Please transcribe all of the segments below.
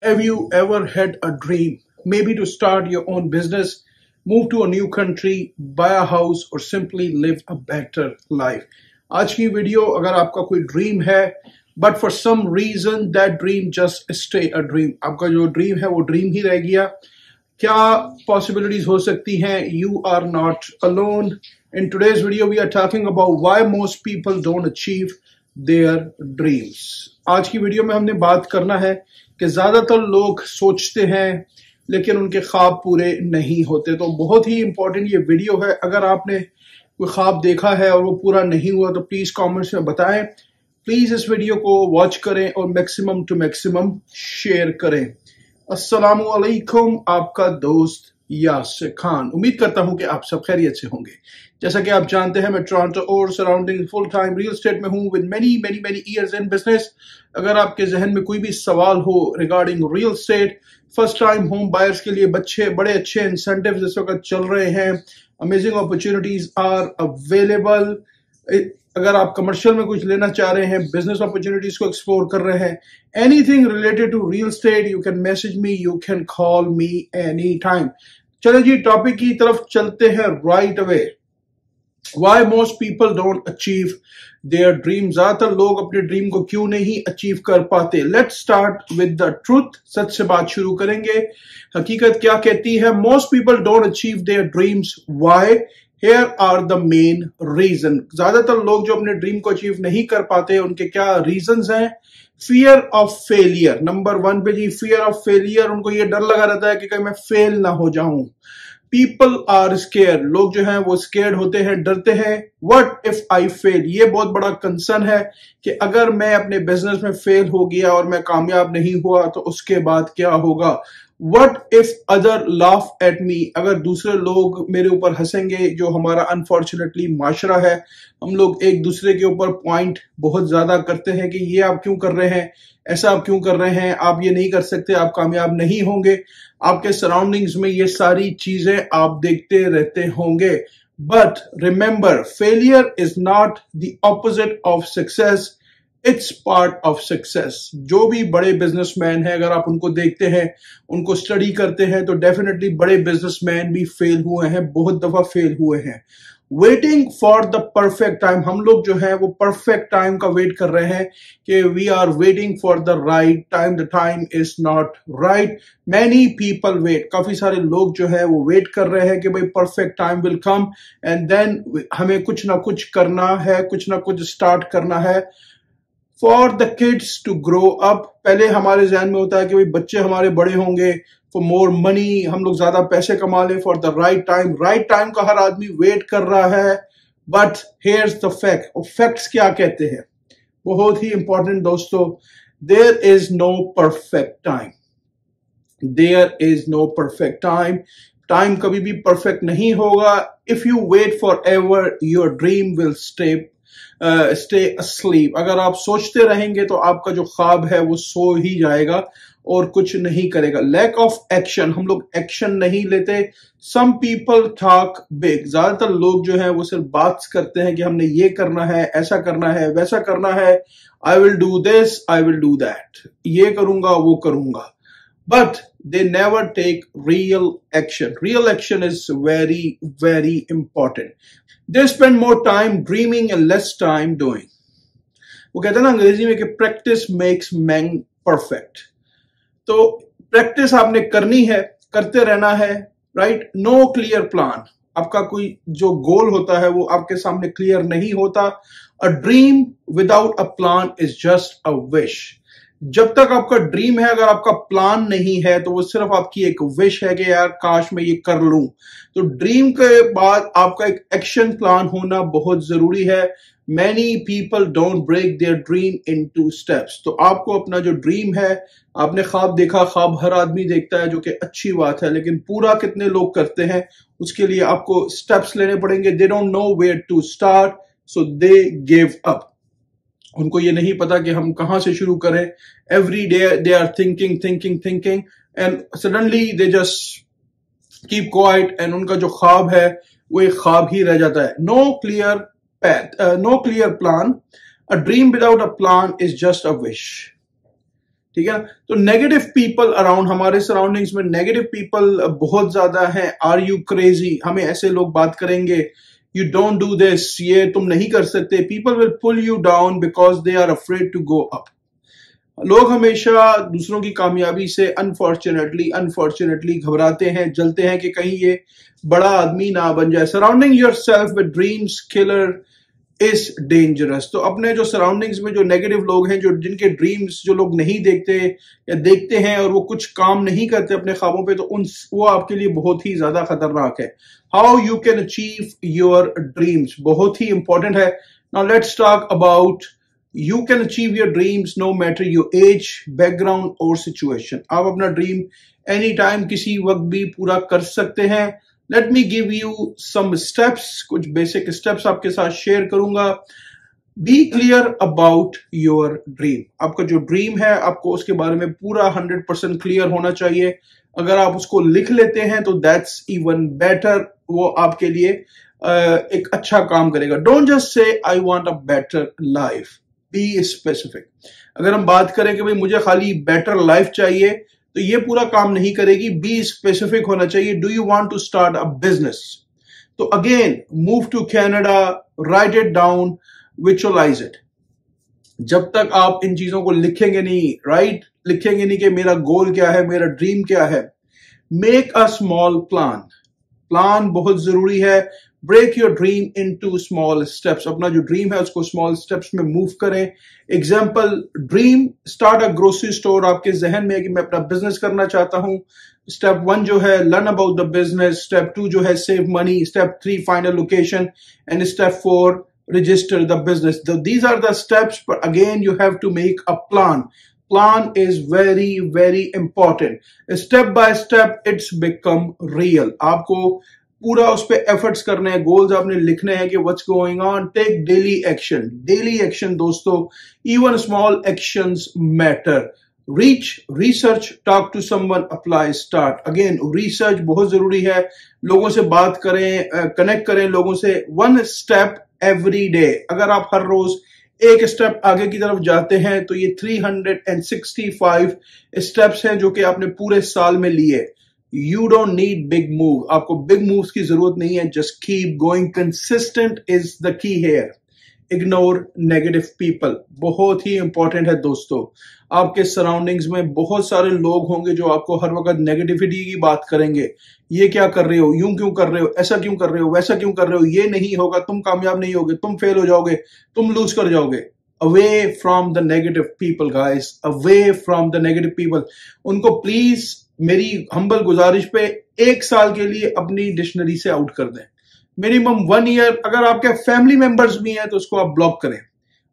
Have you ever had a dream, maybe to start your own business, move to a new country, buy a house or simply live a better life? आज की video अगर आपका कोई dream है but for some reason that dream just stay a dream, आपका जो dream है वो ड्रीम ही रह गया, क्या पॉसिबिलिटीज हो सकती हैं? You are not alone. In today's video we are talking about why most people don't achieve their dreams. आज की वीडियो में हमने बात करना है कि ज्यादातर लोग सोचते हैं लेकिन उनके ख्वाब पूरे नहीं होते. तो बहुत ही इंपॉर्टेंट ये वीडियो है. अगर आपने कोई ख्वाब देखा है और वो पूरा नहीं हुआ तो प्लीज कमेंट्स में बताएं. प्लीज इस वीडियो को वॉच करें और मैक्सिमम टू मैक्सिमम शेयर करें. अस्सलामु अलैकुम, आपका दोस्त यासिर खान. उम्मीद करता हूं कि आप सब खैरियत से होंगे. जैसा कि आप जानते हैं मैं टोरंटो और surrounding full time real estate में हूं with many many many years in business. अगर आपके जहन में कोई भी सवाल हो regarding real estate, first time home buyers के लिए बड़े अच्छे इंसेंटिव्स इस वक्त चल रहे हैं. Amazing opportunities are available. अगर आप कमर्शियल में कुछ लेना चाह रहे हैं, बिजनेस अपॉर्चुनिटीज को एक्सप्लोर कर रहे हैं, anything related to real estate, you can message me, you can call me any time. चलो जी, टॉपिक की तरफ चलते हैं right away. Why most people don't achieve their dreams? ज्यादातर लोग अपने ड्रीम को क्यों नहीं अचीव कर पाते? Let's start with the truth. सच से बात शुरू करेंगे. हकीकत क्या कहती है? Most people don't achieve their dreams. Why? Here are the main reason. ज्यादातर लोग जो अपने ड्रीम को अचीव नहीं कर पाते, उनके क्या रीजंस हैं? Fear of failure. नंबर 1 पे जी, फियर ऑफ फेलियर. उनको ये डर लगा रहता है कि कहीं मैं फेल ना हो जाऊं. People are scare. लोग जो हैं वो स्केयर्ड होते हैं, डरते हैं. What if I fail? ये बहुत बड़ा कंसर्न है कि अगर मैं अपने बिजनेस में फेल हो गया और मैं कामयाब नहीं हुआ तो उसके बाद क्या होगा? What if other laugh at me? अगर दूसरे लोग मेरे ऊपर हंसेंगे. जो हमारा अनफॉर्चुनेटली माशरा है, हम लोग एक दूसरे के ऊपर पॉइंट बहुत ज्यादा करते हैं कि ये आप क्यों कर रहे हैं, ऐसा आप क्यों कर रहे हैं, आप ये नहीं कर सकते, आप कामयाब नहीं होंगे. आपके सराउंडिंग्स में ये सारी चीजें आप देखते रहते होंगे. But remember, failure is not the opposite of success, it's part of success. जो भी बड़े बिजनेसमैन हैं, अगर आप उनको देखते हैं, उनको स्टडी करते हैं, तो डेफिनेटली बड़े बिजनेसमैन भी फेल हुए हैं, बहुत दफा फेल हुए हैं. Waiting for the perfect time. हम लोग जो है वो परफेक्ट टाइम का वेट कर रहे हैं कि we are waiting for the right time. The time is not right. Many people wait. काफी सारे लोग जो है वो वेट कर रहे हैं कि भाई perfect time will come and then हमें कुछ ना कुछ करना है, कुछ ना कुछ स्टार्ट करना है. For the kids to grow up. पहले हमारे जहन में होता है कि भाई बच्चे हमारे बड़े होंगे, फॉर मोर मनी, हम लोग ज्यादा पैसे कमा लें. For the right time. Right time का हर आदमी वेट कर रहा है. But here's the fact. और फैक्ट्स क्या कहते हैं? बहुत ही इंपॉर्टेंट दोस्तों. There is no perfect time. There is no perfect time. Time कभी भी परफेक्ट नहीं होगा. If you wait for ever, your dream will stay asleep. अगर आप सोचते रहेंगे तो आपका जो ख्वाब है वो सो ही जाएगा और कुछ नहीं करेगा. Lack of action. हम लोग एक्शन नहीं लेते. Some people talk big. ज्यादातर लोग जो है वो सिर्फ बात करते हैं कि हमने ये करना है, ऐसा करना है, वैसा करना है. I will do this, I will do that. ये करूंगा, वो करूंगा. But they never take real action. Real action is very, very important. They spend more time dreaming and less time doing. वो कहते हैं ना अंग्रेजी में कि practice makes man perfect. तो प्रैक्टिस आपने करनी है, करते रहना है. राइट. No clear plan. आपका कोई जो गोल होता है वो आपके सामने क्लियर नहीं होता. A dream without a plan is just a wish. जब तक आपका ड्रीम है, अगर आपका प्लान नहीं है तो वो सिर्फ आपकी एक विश है कि यार काश मैं ये कर लूं. तो ड्रीम के बाद आपका एक एक्शन प्लान होना बहुत जरूरी है. Many people don't break their dream into steps. तो आपको अपना जो ड्रीम है, आपने ख्वाब देखा, ख्वाब हर आदमी देखता है जो कि अच्छी बात है, लेकिन पूरा कितने लोग करते हैं उसके लिए आपको स्टेप्स लेने पड़ेंगे. They don't know where to start, so they give up. उनको ये नहीं पता कि हम कहां से शुरू करें. Every day they are thinking and suddenly they just keep quiet and उनका जो ख्वाब है वो एक ख्वाब ही रह जाता है. No clear path, no clear plan. A dream without a plan is just a wish. ठीक है ना। तो नेगेटिव पीपल अराउंड, हमारे सराउंडिंग्स में नेगेटिव पीपल बहुत ज्यादा हैं। आर यू क्रेजी, हमें ऐसे लोग बात करेंगे, यू डोंट डू दिस, ये तुम नहीं कर सकते। People will pull you down because they are afraid to go up. लोग हमेशा दूसरों की कामयाबी से अनफॉर्चुनेटली घबराते हैं, जलते हैं कि कहीं ये बड़ा आदमी ना बन जाए। Surrounding your self with dreams killer is dangerous. तो अपने जो सराउंडिंग्स में जो नेगेटिव लोग हैं, जो जिनके ड्रीम्स जो लोग नहीं देखते या देखते हैं और वो कुछ काम नहीं करते अपने ख्वाबों पे, तो वो आपके लिए बहुत ही ज्यादा खतरनाक है। How you can achieve your dreams बहुत ही इंपॉर्टेंट है। Now let's talk about you can achieve your dreams no matter your age, background or situation. आप अपना ड्रीम एनी टाइम किसी वक्त भी पूरा कर सकते हैं। Let me give you some steps, कुछ बेसिक स्टेप्स आपके साथ शेयर करूंगा। Be clear about your dream. आपका जो ड्रीम है आपको उसके बारे में पूरा 100% क्लियर होना चाहिए। अगर आप उसको लिख लेते हैं तो दैट्स इवन बेटर, वो आपके लिए एक अच्छा काम करेगा। Don't just say I want a better life, be specific. अगर हम बात करें कि भाई मुझे खाली बेटर लाइफ चाहिए, तो ये पूरा काम नहीं करेगी। बी स्पेसिफिक होना चाहिए। Do you want to start a business? तो again move to Canada, write it down, visualise it. जब तक आप इन चीजों को लिखेंगे नहीं, राइट, लिखेंगे नहीं कि मेरा गोल क्या है, मेरा ड्रीम क्या है। Make a small plan, plan बहुत जरूरी है। Break your dream into small steps. अपना जो ड्रीम है उसको स्मॉल स्टेप्स में मूव करें। Example, dream start a grocery store. आपके जहन में है कि मैं अपना बिजनेस करना चाहता हूं। स्टेप 1 जो है learn about the business, step 2 जो है save money, step 3 find a location and step 4 register the business. These are the steps, but again you have to make a plan. Plan is very important. Step by step it's become real. आपको पूरा उस पे efforts करने हैं, goals आपने लिखने हैं कि what's going on. Take daily action, daily action दोस्तों, even small actions matter. Reach, research, talk to someone, apply, start. Again research बहुत जरूरी है। लोगों से बात करें, कनेक्ट करें लोगों से। 1 स्टेप एवरी डे। अगर आप हर रोज एक स्टेप आगे की तरफ जाते हैं तो ये 365 स्टेप्स हैं जो कि आपने पूरे साल में लिए। You don't need big move, आपको बिग मूव्स की जरूरत नहीं है। Just keep going, consistent is the key here. Ignore negative people, बहुत ही इंपॉर्टेंट है दोस्तों। आपके सराउंडिंग्स में बहुत सारे लोग होंगे जो आपको हर वक्त नेगेटिविटी की बात करेंगे। ये क्या कर रहे हो, यूं क्यों कर रहे हो, ऐसा क्यों कर रहे हो, वैसा क्यों कर रहे हो, ये नहीं होगा, तुम कामयाब नहीं होगे, तुम फेल हो जाओगे, तुम लूज कर जाओगे। Away from the negative people guys, away from the negative people. उनको प्लीज मेरी हम्बल गुजारिश पे 1 साल के लिए अपनी डिक्शनरी से आउट कर दें। मिनिमम 1 ईयर, अगर आपके फैमिली मेंबर्स भी हैं तो उसको आप ब्लॉक करें।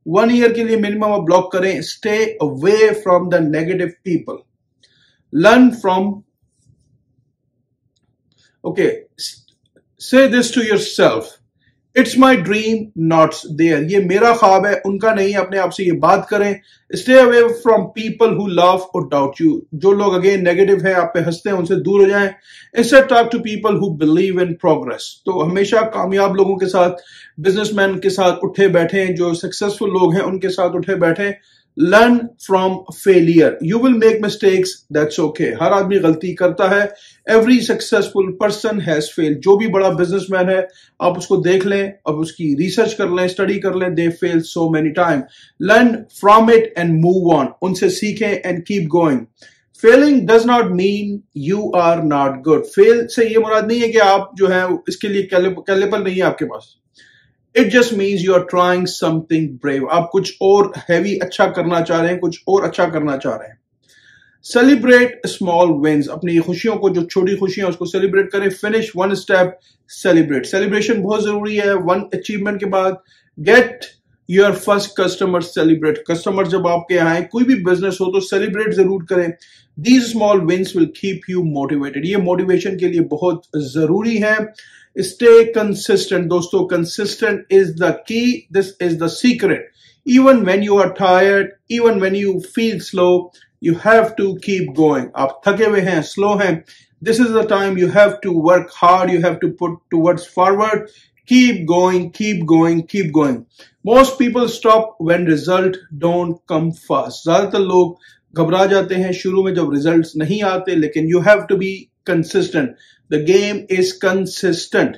1 ईयर के लिए मिनिमम आप ब्लॉक करें। Stay away from the negative people, learn from, okay, say this to yourself, it's my dream not there. ये मेरा ख्वाब है, उनका नहीं। अपने आप से ये बात करें। Stay away from people who love और डाउट यू। जो लोग अगेन नेगेटिव है, आप पे हंसते हैं, उनसे दूर हो जाएं। Instead talk to people who believe in progress. तो हमेशा कामयाब लोगों के साथ, बिजनेसमैन के साथ उठे बैठे, जो सक्सेसफुल लोग हैं उनके साथ उठे बैठे। Learn from failure, you will make mistakes, that's okay. हर आदमी गलती करता है। Every successful person has failed. जो भी बड़ा बिजनेसमैन है आप उसको देख लें, अब उसकी रिसर्च कर लें, स्टडी कर लें। They fail so many time. Learn from it and move on. उनसे सीखें and keep going. Failing does not mean you are not good. Fail से ये मुराद नहीं है कि आप जो है इसके लिए कैलेबल नहीं है आपके पास। It just means you are trying something brave. आप कुछ और हैवी अच्छा करना चाह रहे हैं, कुछ और अच्छा करना चाह रहे हैं। Celebrate small wins. अपनी खुशियों को, जो छोटी खुशियां उसको सेलिब्रेट करें। Finish 1 step, celebrate. सेलिब्रेशन बहुत जरूरी है 1 अचीवमेंट के बाद। Get your first customer, celebrate. Customer जब आपके आए, कोई भी बिजनेस हो तो सेलिब्रेट जरूर करें। These small wins will keep you motivated. ये मोटिवेशन के लिए बहुत जरूरी है। Stay consistent दोस्तों, consistent is the key. This is the secret. Even when you are tired, even when you feel slow, you have to keep going. आप थके हुए हैं, slow हैं, this is the time you have to work hard. You have to put towards forward. Keep going, keep going, keep going. Most people stop when result don't come fast. ज्यादातर लोग घबरा जाते हैं शुरू में जब रिजल्ट्स नहीं आते, लेकिन you have to be consistent. The game is consistent,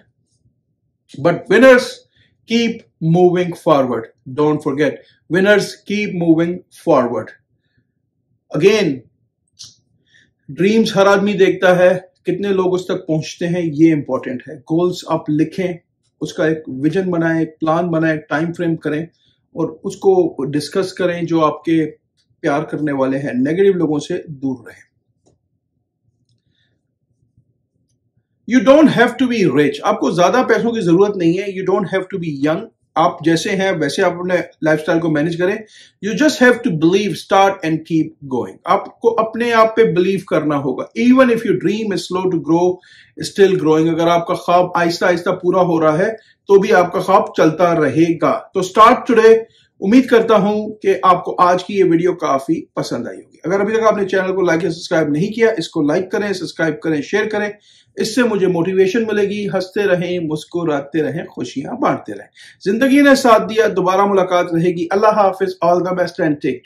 but winners keep moving forward. Don't forget, winners keep moving forward. Again, dreams हर आदमी देखता है, कितने लोग उस तक पहुंचते हैं ये इंपॉर्टेंट है. गोल्स आप लिखें, उसका एक विजन बनाएं, एक प्लान बनाएं, एक टाइम फ्रेम करें और उसको डिस्कस करें. जो आपके प्यार करने वाले हैं, नेगेटिव लोगों से दूर रहें. You don't have to be rich. आपको ज्यादा पैसों की जरूरत नहीं है. You don't have to be young. आप जैसे हैं वैसे आप अपने लाइफस्टाइल को मैनेज करें. You just have to believe, start and keep going. आपको अपने आप पे बिलीव करना होगा. Even if you dream is slow to grow, still growing. अगर आपका ख्वाब आहिस्ता आहिस्ता पूरा हो रहा है तो भी आपका ख्वाब चलता रहेगा. तो स्टार्ट टुडे. उम्मीद करता हूं कि आपको आज की ये वीडियो काफी पसंद आई होगी. अगर अभी तक आपने चैनल को लाइक या सब्सक्राइब नहीं किया, इसको लाइक करें, सब्सक्राइब करें, शेयर करें. इससे मुझे मोटिवेशन मिलेगी. हंसते रहें, मुस्कुराते रहें, खुशियां बांटते रहें. जिंदगी ने साथ दिया, दोबारा मुलाकात रहेगी. अल्लाह हाफिज. All the best and take care.